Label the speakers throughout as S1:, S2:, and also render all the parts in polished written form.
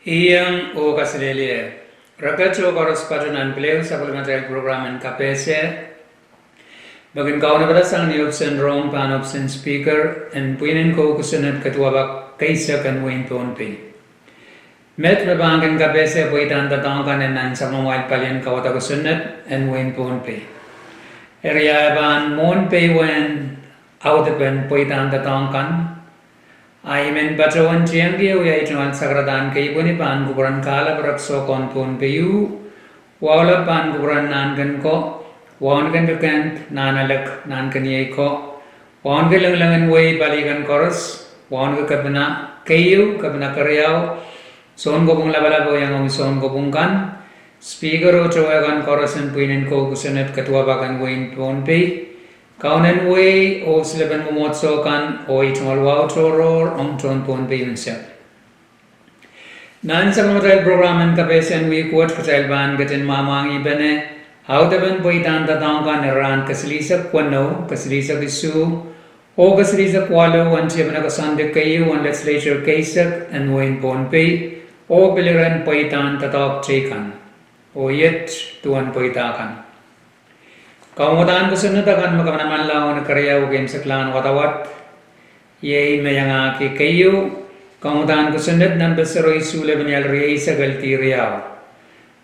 S1: Iyang o Kasilelie, Rakacho Korospajan Play Supplementary Program in Kapese, Bagin Kaunabasang Niopsen Rong Panopsen Speaker, and Puinin Kokusunet Katuabak Kaisak and Wayne Tonpi. Met Rabang and Kapese, Waitan the Tonkan and Samawai Palian Kawatakusunet and Wayne Tonpi. Area Ban Monpe when out the pen Puitan the Tonkan. I mean, Bachawan Chiangi, we are John Sagradan Kaibuni Pan Gubran Kala Brakso Konpun Peyu, Walla Pan Gubran Nanganko, Wangan Kent, Nanalek, Nankanieko, Wangalang Way Baligan Chorus, Wanga Kabana, Kayu, Kabana Karyao, Son Gobung Labalabo Yang Son Gobungan, Speaker Ochoagan Chorus and Puinin Kokusanet Katuabakan Wayne Ponpe. Kaunan way o silaban momotso kan o itong alwaw choror ang chon pon payunsa. Nan sa mga program kapesen we kuat kasalban gatin mamang ibane how daban po itan tatang kan ran kasilisa kwano kasilisa bisu o kasilisa kwalo an siya nakasande kayo ang legislature kaisak and wain pon pay o biliran po itan tatak chekan o yet tuan po itakan. Kaumutan ko sunod akan makamanaman lang na karya o game sa klan watawat. Yay mayang aki kayo. Kaumutan ko sunod ng basaroy sula banyal riyay sa galti riyaw.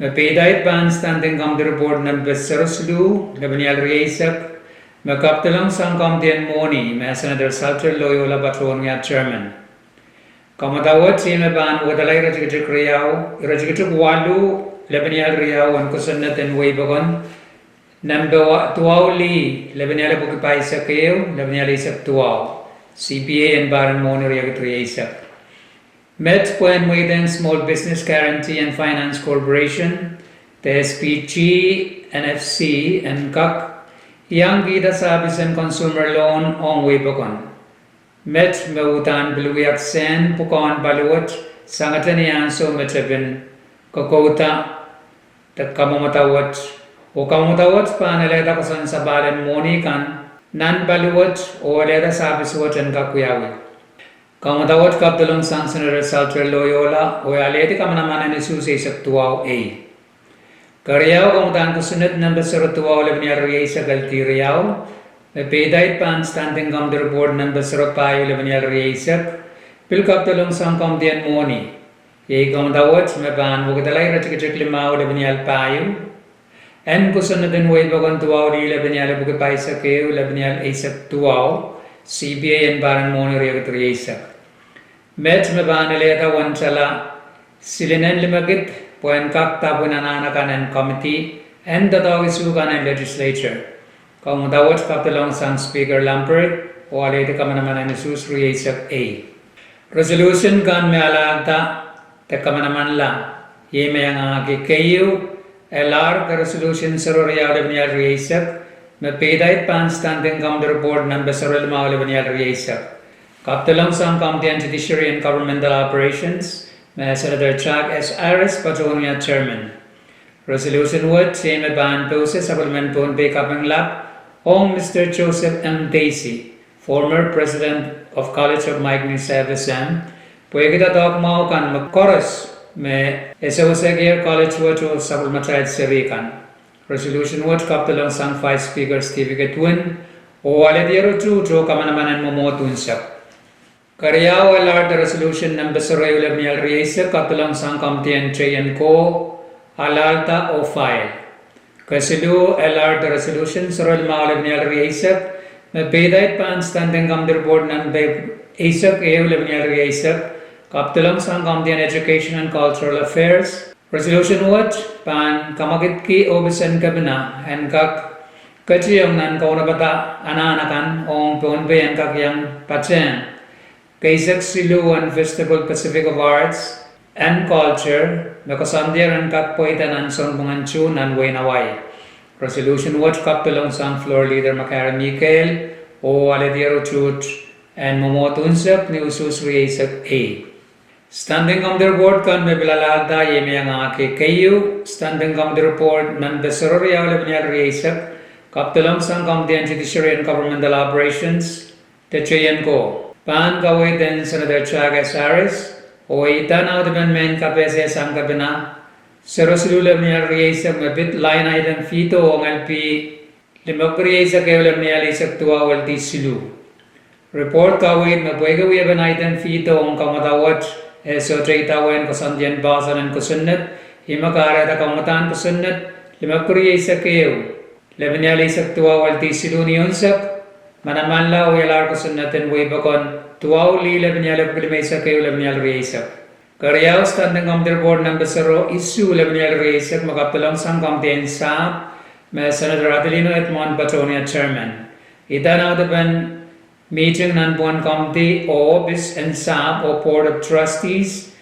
S1: Mapedait ban standing committee report ng basaroslu na banyal riyay sa makaptalang sang kamtian moni may Senator Salter Loyola Batron nga chairman. Kaumutawat siya maban wadalay rajikajuk riyaw. Rajikajuk walu labanyal riyaw ang kusunod and way bagon. Number 12 li, labanela bukipay sa kayo, labanela isap 12. CPA and Baran Monor Yagatri Isap. Met Puen Within Small Business Guarantee and Finance Corporation, the SPG, NFC, and CAC, Young Vida Service and Consumer Loan on Webokon. Met Mautan Bluyak Sen, Pukon Baluot, Sangatanian So Metabin, Kokota, the Kamamatawat. O kamutawat pa naleta ko sa balan moni kan nan baluwat o leta sabisuwat ang kakuyawi. Kamutawat kapdulong sang Senator Salter Loyola o aleti ka manamanan ni Susi sa tuwaw A. Karyaw kamutaan ko sunod ng basaro tuwaw labanyar riyay sa galti riyaw. Napedait pa ang standing committee board ng basaro payo labanyar riyay sa pil kapdulong sang kamdian moni. Yay kamutawat maban wakatalay ratikachik limaw labanyal payo. En kusunod din way bagon tuwaw di labanyal bukit paisa kayo labanyal isak tuwaw CBA and Baran Monor Yagatri Isak. Met mabanaleta wansala silinan limagit puan kak tapon nananakan and committee and datawag isukan and legislature. Kung dawat kaptalong sang Speaker Lampert o alete ka manaman ang isusri Isak A. Resolution kan may alagta takkamanaman lang. Ye may ang agi kayo LR the resolution Saroriya Labanyal Riyasak, Mapedait Pan Standing Committee Board number Sarol Mao Labanyal Riyasak. Kaptalang sang Committee on Judiciary and Governmental Operations, May Senator Chuck S. Aris Patronia Chairman. Resolution would same ban process supplement pon pay kapang lap on Mr. Joseph M. Dacey, former President of College of Migrant Service M. Pwede kita talk mao kan mag-chorus में ऐसे हो सके college वो जो supplementary series kan resolution वो kaptalang sang five speaker certificate win o wale diero jo kamanaman mo tun siya karya wala the resolution number soroy ulam ni alriese kaptalang sang kamtian chayan ko alalta o file kasilu LR the resolution soroy ulam ni alriese me bedait pan standing committee board number isak e ulam ni alriese Kaptalang sang Committee on Education and Cultural Affairs, Resolution what pan kamakit ki obisan kabina and kak kachiyong nan kaunabata ananakan ong ponpe and kak yang pachen kaisak silu and Festival Pacific of Arts and Culture nakasandir and kak poitan an son bunganchu nan waynaway. Resolution what kaptalang sang floor leader Makara Mikael o alediero chut and momotunsap ni ususri isak A. Standing Committee Report kan may bilalada yeme ang ake kayo. Standing Committee Report nan Besororiya Labanyal Riyasak. Kaptalang sang Committee on Judiciary and Governmental Operations. Techayan ko. Pan kawit and Senator Chuck S. Aris. o itan out ben men kapese sang kapena serosulule mnial riesa mabit line item fito ong LP limokriesa kewle mnial isak tua walti silu report kawit mabuega we ben item fito ong kamatawat eso treita wen kosandian basan and kusunnet himakara ta kamatan kusunnet limokriesa kew lemnial isak tua walti silu ni unsak Manamanla o yalar ko sunnatin way bakon tuaw li lebnyal paglimesa kayo lebnyal reisak. Karyaw standing committee board number 0 issue lebnyal reisak makaptulang sang committee sa Senator Adelino Edmond Batonia chairman. Ita na ban meeting nan buwan committee o bis and sap o board of trustees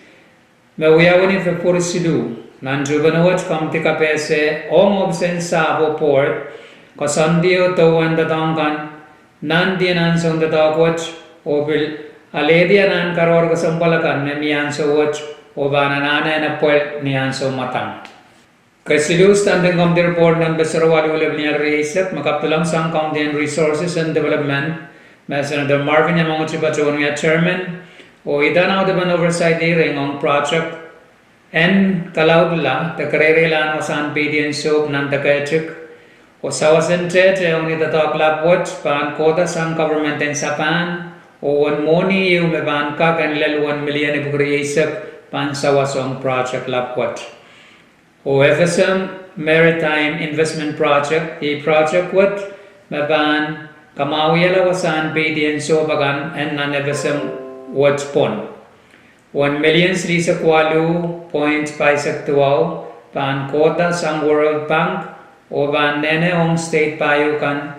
S1: mawiyawin if puri sidu nan jubanawat committee kapese o obis and sap o board kasandiyo tawan datangkan Nandiyan ang sonda takwach o bil alediyan ang karor kasampalakan na miyan sa watch o bananana na puwet niyan sa matang. Kasilu standing committee report number 0 ulab niya reisak makaptulang sang Committee on Resources and Development may Senator Marvin Yamanguchi Bachonia chairman o itanaw daban oversight hearing on project and kalaudla takarerilan o saan pedian soap ng takachik o sawasente ang nitatak lapwat pan kota sang government in Sapan o 1 money yung meban ka kanilal 1 million ibukriyisap pan sawasong project lapwat. O FSM Maritime Investment Project, i project wat meban kamawi alawasan pedian so bagan and nan FSM wat pon. 1 million sli sa kwalu point paisak tuwaw pan kota sang World Bank o ban nene ong state payo kan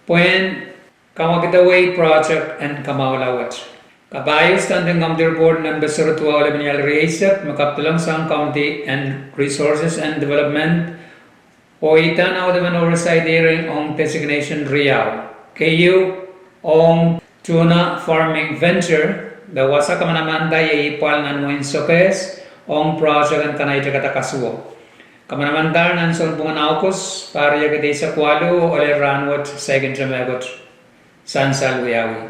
S1: puen kamagitaway project and kamawalawat. Kabayo standing committee board number 02 Oleminyal Reisak makaptulang sang Committee and Resources and Development o itan au daman oversight hearing on designation Riau. KU on tuna farming venture dawasa kamanamanda ipal nan win sokes on project and kanay kata kasuo. Kamanamantar nan son bungan aukos para yagade sa kwalo ole ranwat second jamagot sansal wiyawi.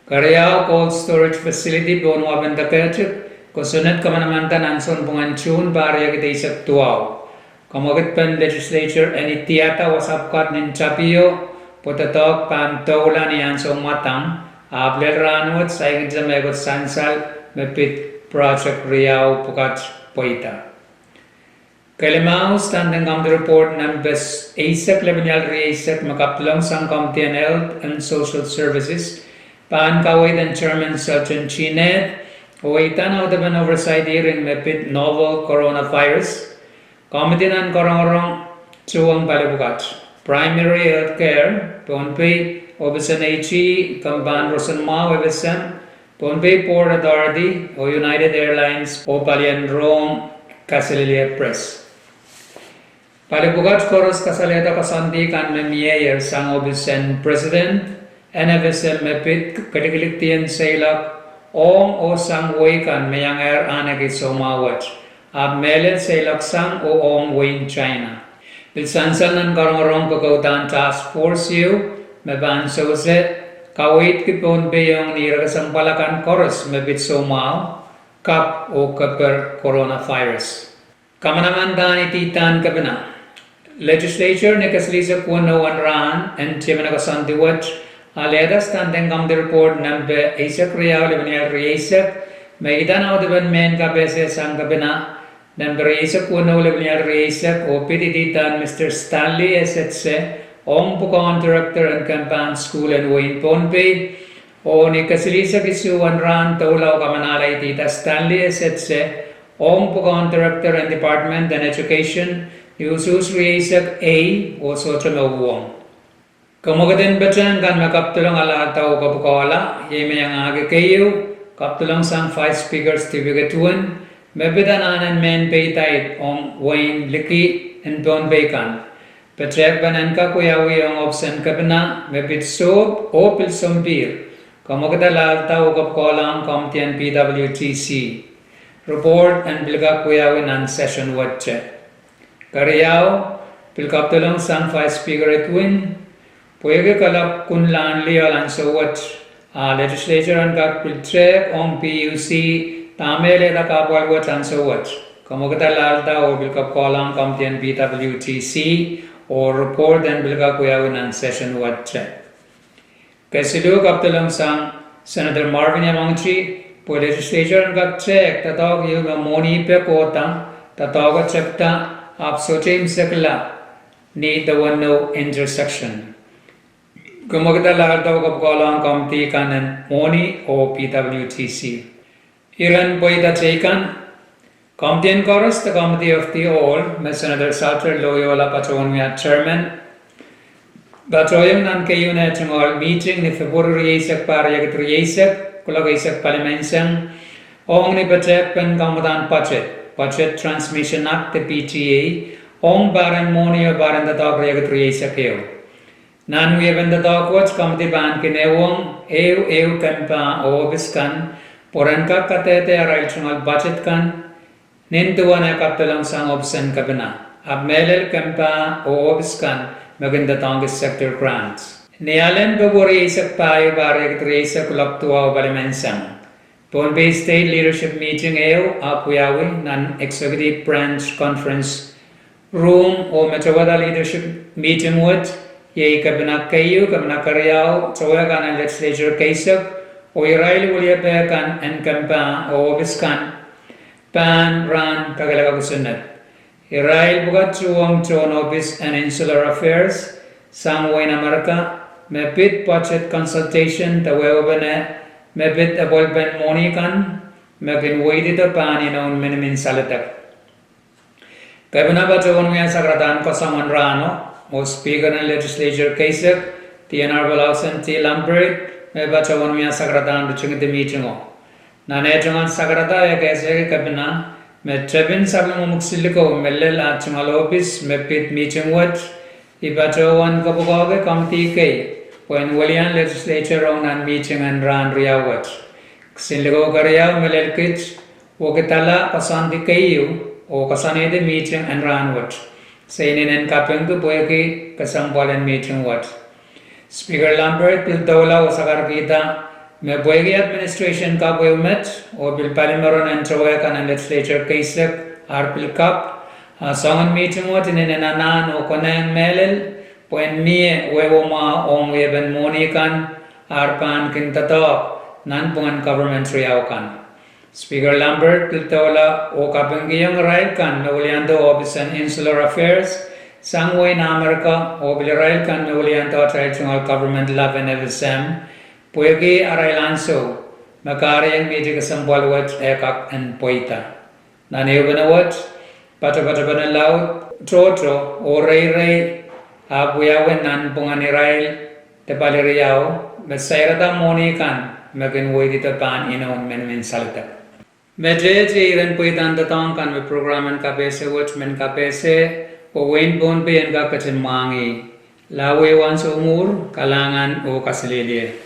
S1: Karyaw cold storage facility bono abenda kachip kusunat kamanamantar nan son bungan chun para yagade sa tuaw. Kamagit pan legislature and itiyata wasapkat nin chapiyo potatok pam tawla niyan son matang ablel ranwat second jamagot sansal mepit project Riau pukat poita. Kalimao standing committee report numbers ASEC Levinyal Reisak makaptulang sang Committee on Health and Social Services paan kawit and Chairman Sergeant Chinet o itanaw daban oversight hearing mepit novel coronavirus Committee nan korong-korong tuwang palibukat Primary Health Care Ponpei Obisan HE Kamban Rosan Mao Obisan Ponpei Port Authority o United Airlines o Palian Rome Casililia Press. Palibugat koros kasaleta kasandi kan memiyer sang obisen president NFSM mepit kadikiliktian selak ong o sang way kan mayang air anagi somawat ab melet selak sang o ong way in China. Bilsansal nan karong-karong kagawdan task force yu meban sose kawit kipon beyong niragasampalakan koros mebit somaw kap o kaper coronavirus. Kamanamandan ititan kabina. Legislature ne kaslisa kuno ran and chimana kasandiwat aleda standing committee report number Isaac Riau Levinyal Reisak may itanaw diban men kabese sang kabina number Isaac kuno Levinyal Reisak o pitititan Mr. Stanley Esetse ong Pukon Director and Campaign School and Wayne Ponpei o ni kaslisa kisuan ran taulaw kamanalay tita Stanley Esetse ong Pukon Director and Department and Education Yusus Reisak A o Sotramabuong. Kamagatin bachan kan makaptulang alataw kapukawala, yemayang agi kayo, kaptulang sang 5 speakers tibigatuan, mabidananan men paytayt on Wayne Liki and Don Bacon. Patrek banan ka kuyawi ang opsan kabina, mabit soap o pilsombir, kamagatalataw kapukawala ang Committee PWTC. Report and bilga kuyawi ng session watche. Karyaw, pilkaptulang sang 5 speaker etwin, puwege kalap kunlaan liyalan sa watch legislature ang kakpiltrek on PUC tamele da kapal wat anso wat. Kamagata lalta o bilka kolang kamtian BWTC or report dan bilka kuyawan session wat check. Kasilu kaptalang sang Senator Marvin Yamangchi po legislature ka check tatawag yung moni pe kota tatawag chepta आप सोचें सकला need the one no intersection. Kumagda lahat ko kolang kamti kanan moni o PWTC. Iran po ita chaikan Committee chorus the committee of the all Senator Salter Loyola Pachonia chairman. Bachoyang nan kayo na chungol meeting ni February isak para yagat isak kulag isak palimensang ong ni budget pen kamutan budget transmission act the PTA ong baran moni o baran the dog yagat isak kayo. Nan we even the dog watch committee ban kinewong eu kampa o biskan poran ka katete aral chungol budget kan Nintuan ay kaptalang sang option kabina. Abmelel kampa o obiskan maganda tangis sector grants. Nialen baburi isak payo barik tresa kulaktua o balimensang. Ponbay State Leadership Meeting eo apuyawi nan Executive Branch Conference Room o Metawada Leadership Meeting wood yay kabina kayo kabina karyao chawa kanan legislature kaisag o iraili uliya pekan en kampa o obiskan Pan Ran Kagalaga Sunat. Irail Bugat Chuang Chon Office and Insular Affairs, Sangwain America, Mepit Budget Consultation, the Webane, Mepit Abolben Monikan, Mekin Waited the Pan in own Minimin Salatak. Kabinaba Chonwia Sagratan Kosaman Rano, most Speaker and Legislature Kasek, the Honorable Austin T. Lambert, Mebachawania Sagratan to Ching the meeting. Nane jangan sagrada ya kaise kabina me trevin sablang muksiliko mellel achmal office me pit meeting wat ibachawan kabugawe committee kay when William legislature on an meeting and ran riyawat sinligo karya mellel kit wo ketala pasanti kayu o kasanede meeting and ran wat sainin kapeng tu poyaki kasampalan meeting wat Speaker Lambert piltawla wasakar kita मैं बोएगी administration का बोए उम्मीद और bill parliament and चौहे का न legislature कैसे are bill cup सांगन meeting वो जिन्हें नाना नो कोने मेलल पोइन मिये वे वो माँ ओंग वे बन मोनी कान आर पान किन ततो नन पुंगन government रियाव कान Speaker Lambert बिल तोला ओ कापेंगी यंग राइल कान में उलियांदो Office and Insular Affairs Sangve नामर का ओ बिल राइल कान में उलियांदो traditional government love and eversam Puegi arailanso, makari yang meji kesempal wat ekak en poita. Nani ubenawat, bata laut, tro, o rei, apuyawen nan pungani rail, tepali riau, besairata moni kan, makin wadi tepan inon men salita. Meje iran poitan tatang kan me programan kapese watchman kapese, o wen bon pe en kakachen mangi, lawe wan umur, kalangan o kasilili.